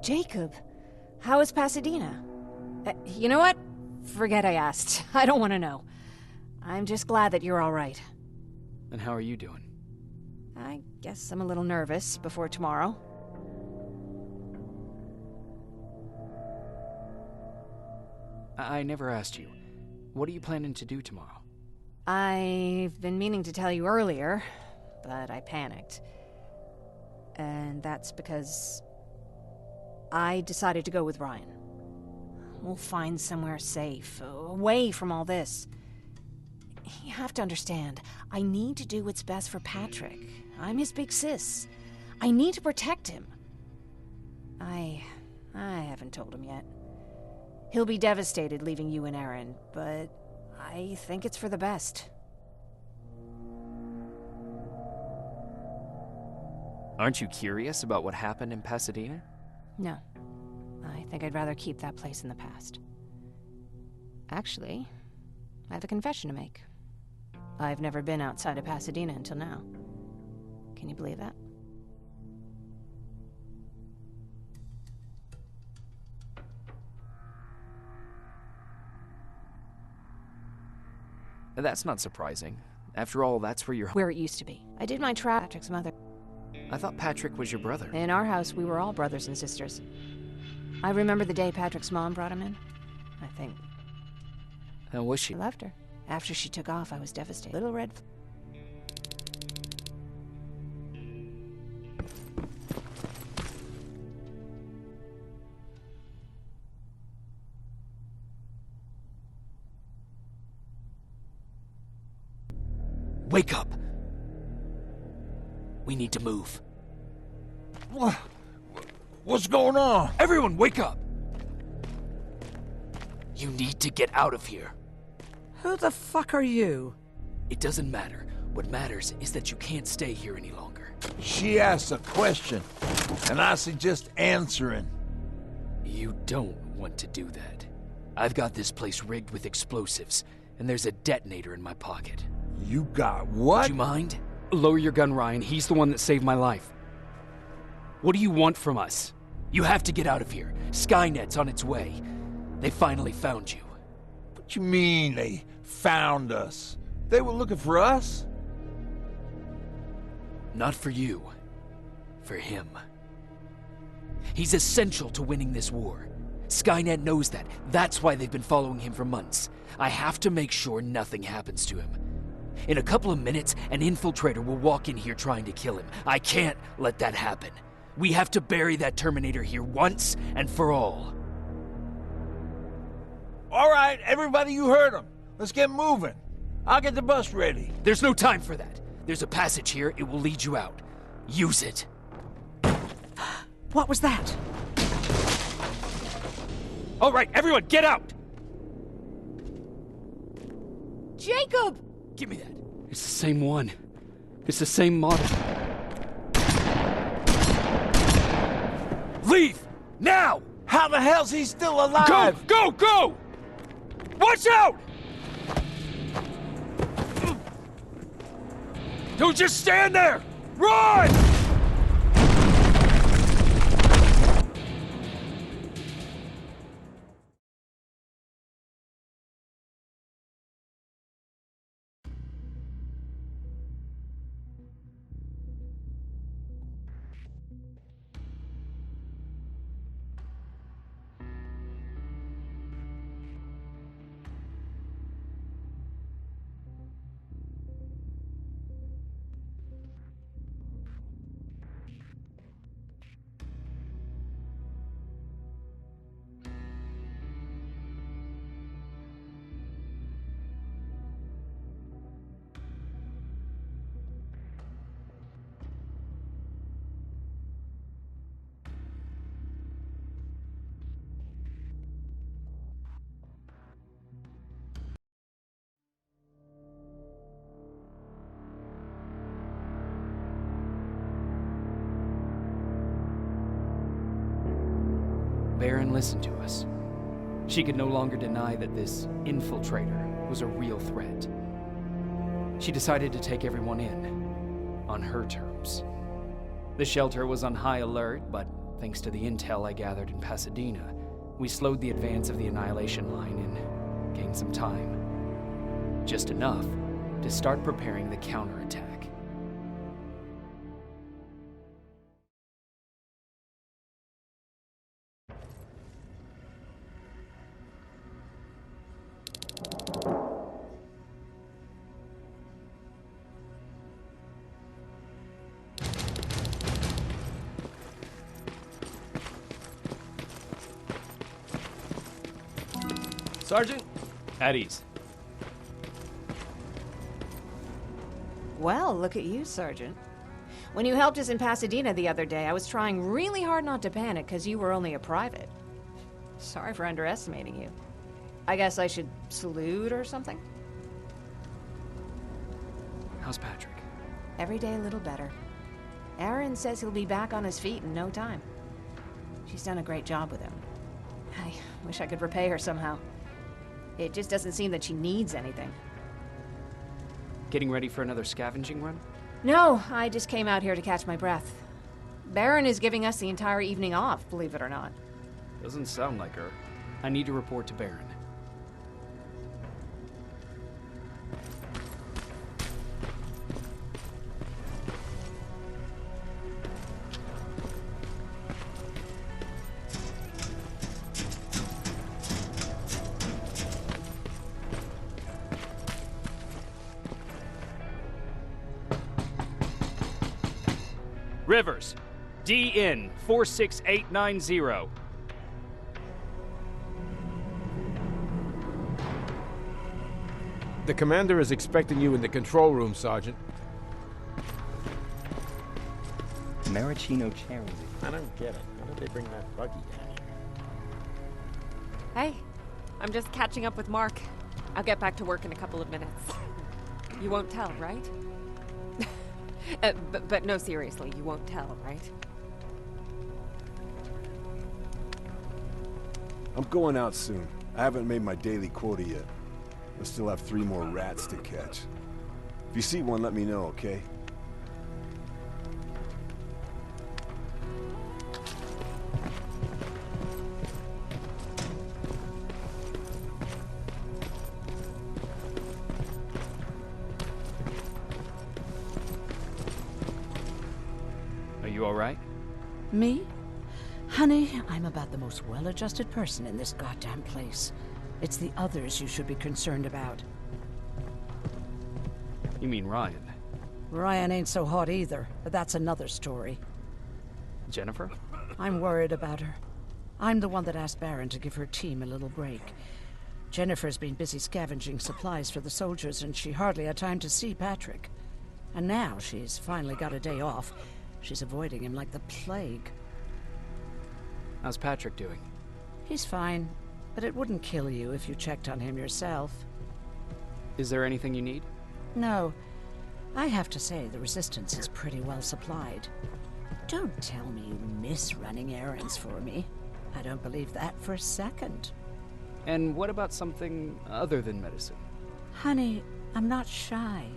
Jacob, how is Pasadena? You know what? Forget I asked. I don't want to know. I'm just glad that you're all right. And how are you doing? I guess I'm a little nervous before tomorrow. I never asked you. What are you planning to do tomorrow? I've been meaning to tell you earlier, but I panicked. And that's because I decided to go with Ryan. We'll find somewhere safe, away from all this. You have to understand, I need to do what's best for Patrick. I'm his big sis. I need to protect him. I haven't told him yet. He'll be devastated leaving you and Aaron, but I think it's for the best. Aren't you curious about what happened in Pasadena? No. I think I'd rather keep that place in the past. Actually, I have a confession to make. I've never been outside of Pasadena until now. Can you believe that? That's not surprising. After all, that's where Where it used to be. I did my Patrick's mother. I thought Patrick was your brother. In our house, we were all brothers and sisters. I remember the day Patrick's mom brought him in. I think. How was she? I left her. After she took off, I was devastated. Little red... Wake up! We need to move. What's going on? Everyone, wake up! You need to get out of here. Who the fuck are you? It doesn't matter. What matters is that you can't stay here any longer. She asked a question, and I suggest answering. You don't want to do that. I've got this place rigged with explosives, and there's a detonator in my pocket. You got what? Would you mind? Lower your gun, Ryan. He's the one that saved my life. What do you want from us? You have to get out of here. Skynet's on its way. They finally found you. What you mean they found us? They were looking for us? Not for you. For him. He's essential to winning this war. Skynet knows that. That's why they've been following him for months. I have to make sure nothing happens to him. In a couple of minutes, an infiltrator will walk in here trying to kill him. I can't let that happen. We have to bury that Terminator here once and for all. All right, everybody, you heard him. Let's get moving. I'll get the bus ready. There's no time for that. There's a passage here. It will lead you out. Use it. What was that? All right, everyone, get out! Jacob! Give me that. It's the same one. It's the same model. Leave! Now! How the hell's he still alive? Go! Go! Go! Watch out! Don't just stand there! Run! Baron listened to us. She could no longer deny that this infiltrator was a real threat. She decided to take everyone in, on her terms. The shelter was on high alert, but Thanks to the intel I gathered in Pasadena, we slowed the advance of the Annihilation Line and gained some time. Just enough to start preparing the counterattack. Sergeant? At ease. Well, look at you, Sergeant. When you helped us in Pasadena the other day, I was trying really hard not to panic because you were only a private. Sorry for underestimating you. I guess I should salute or something? How's Patrick? Every day a little better. Aaron says he'll be back on his feet in no time. She's done a great job with him. I wish I could repay her somehow. It just doesn't seem that she needs anything. Getting ready for another scavenging run? No, I just came out here to catch my breath. Baron is giving us the entire evening off, believe it or not. Doesn't sound like her. I need to report to Baron. Rivers, DN 46890. The commander is expecting you in the control room, Sergeant. Maraschino cherry. I don't get it. Why did they bring that buggy down here? Hey, I'm just catching up with Mark. I'll get back to work in a couple of minutes. You won't tell, right? But no, seriously, you won't tell, right? I'm going out soon. I haven't made my daily quota yet. I still have 3 more rats to catch. If you see one, let me know, okay? Are you all right? Me? Honey, I'm about the most well-adjusted person in this goddamn place. It's the others you should be concerned about. You mean Ryan? Ryan ain't so hot either, but that's another story. Jennifer? I'm worried about her. I'm the one that asked Baron to give her team a little break. Jennifer's been busy scavenging supplies for the soldiers, and she hardly had time to see Patrick. And now she's finally got a day off. She's avoiding him like the plague. How's Patrick doing? He's fine, but it wouldn't kill you if you checked on him yourself. Is there anything you need? No. I have to say, the Resistance is pretty well supplied. Don't tell me you miss running errands for me. I don't believe that for a second. And what about something other than medicine? Honey, I'm not shy.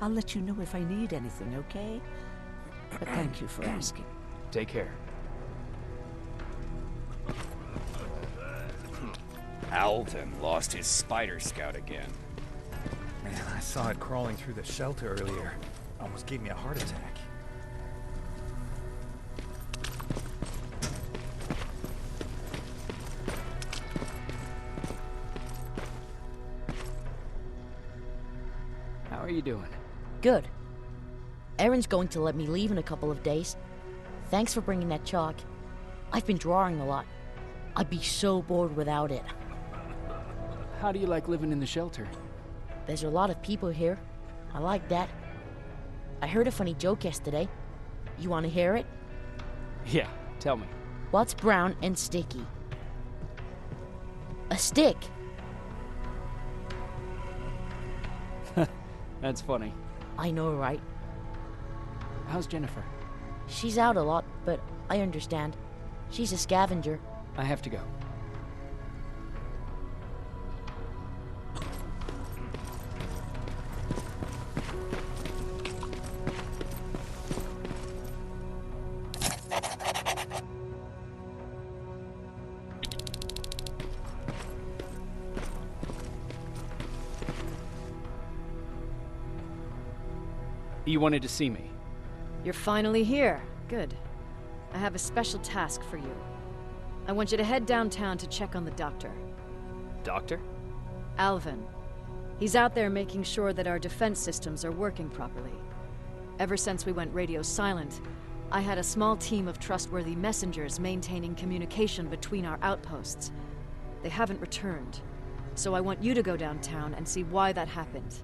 I'll let you know if I need anything, okay? But thank you for asking. Take care. Alton lost his spider scout again. Man, I saw it crawling through the shelter earlier. Almost gave me a heart attack. How are you doing? Good. Aaron's going to let me leave in a couple of days. Thanks for bringing that chalk. I've been drawing a lot. I'd be so bored without it. How do you like living in the shelter? There's a lot of people here. I like that. I heard a funny joke yesterday. You want to hear it? Yeah, tell me. What's brown and sticky? A stick. That's funny. I know, right? How's Jennifer? She's out a lot, but I understand. She's a scavenger. I have to go. You wanted to see me? You're finally here. Good. I have a special task for you. I want you to head downtown to check on the doctor. Doctor? Alvin. He's out there making sure that our defense systems are working properly. Ever since we went radio silent, I had a small team of trustworthy messengers maintaining communication between our outposts. They haven't returned, so I want you to go downtown and see why that happened.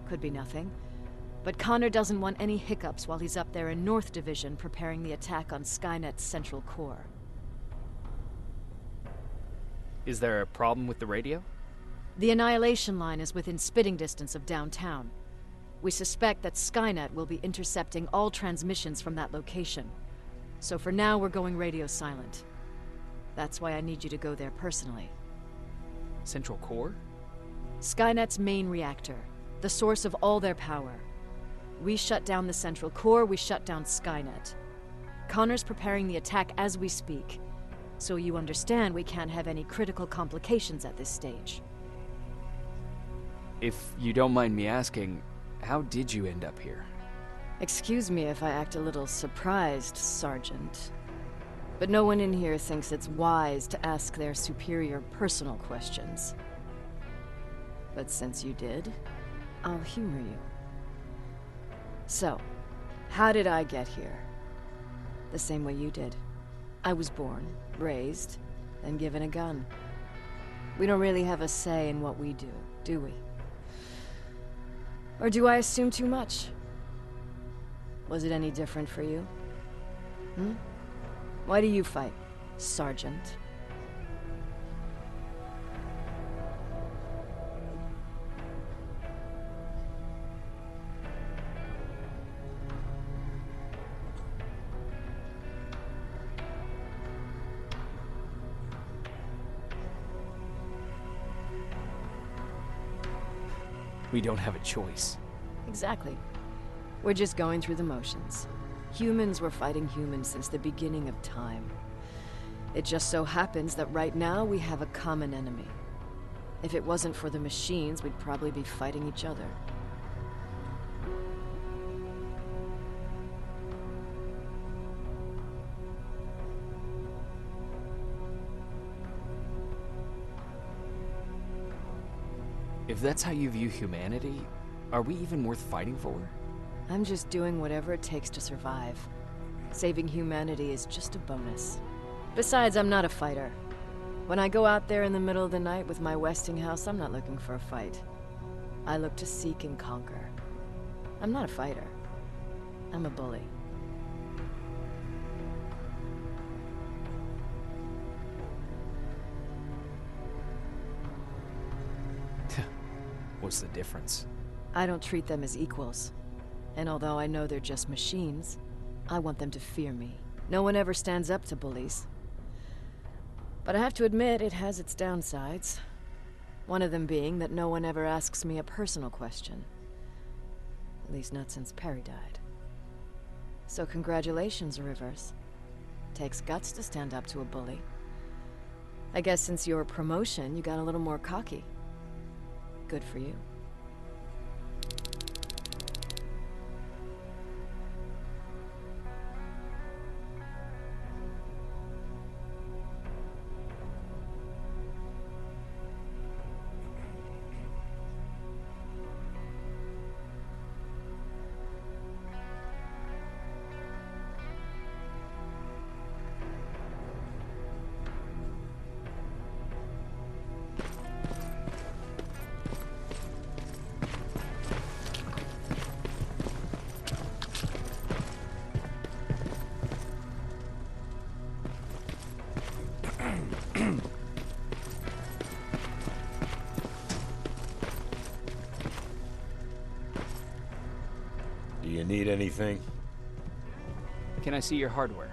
Could be nothing, but Connor doesn't want any hiccups while he's up there in North Division preparing the attack on Skynet's central core. Is there a problem with the radio? The Annihilation Line is within spitting distance of downtown. We suspect that Skynet will be intercepting all transmissions from that location. So for now, we're going radio silent. That's why I need you to go there personally. Central core? Skynet's main reactor, the source of all their power. We shut down the central core, we shut down Skynet. Connor's preparing the attack as we speak, so you understand we can't have any critical complications at this stage. If you don't mind me asking, how did you end up here? Excuse me if I act a little surprised, Sergeant. But no one in here thinks it's wise to ask their superior personal questions. But since you did, I'll humor you. So, how did I get here? The same way you did. I was born, raised, and given a gun. We don't really have a say in what we do we? Or do I assume too much? Was it any different for you? Why do you fight, Sergeant? We don't have a choice. Exactly. We're just going through the motions. Humans were fighting humans since the beginning of time. It just so happens that right now we have a common enemy. If it wasn't for the machines, we'd probably be fighting each other. If that's how you view humanity, are we even worth fighting for? I'm just doing whatever it takes to survive. Saving humanity is just a bonus. Besides, I'm not a fighter. When I go out there in the middle of the night with my Westinghouse, I'm not looking for a fight. I look to seek and conquer. I'm not a fighter. I'm a bully. What's the difference? I don't treat them as equals. And although I know they're just machines, I want them to fear me. No one ever stands up to bullies. But I have to admit, it has its downsides. One of them being that no one ever asks me a personal question. At least not since Perry died. So congratulations, Rivers. Takes guts to stand up to a bully. I guess since your promotion, you got a little more cocky. Good for you. Do you need anything? Can I see your hardware?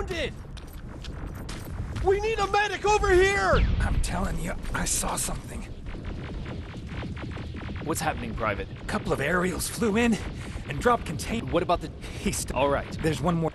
wounded! We need a medic over here! I'm telling you, I saw something. What's happening, Private? A couple of aerials flew in and dropped containment. What about the... He's All right. There's one more.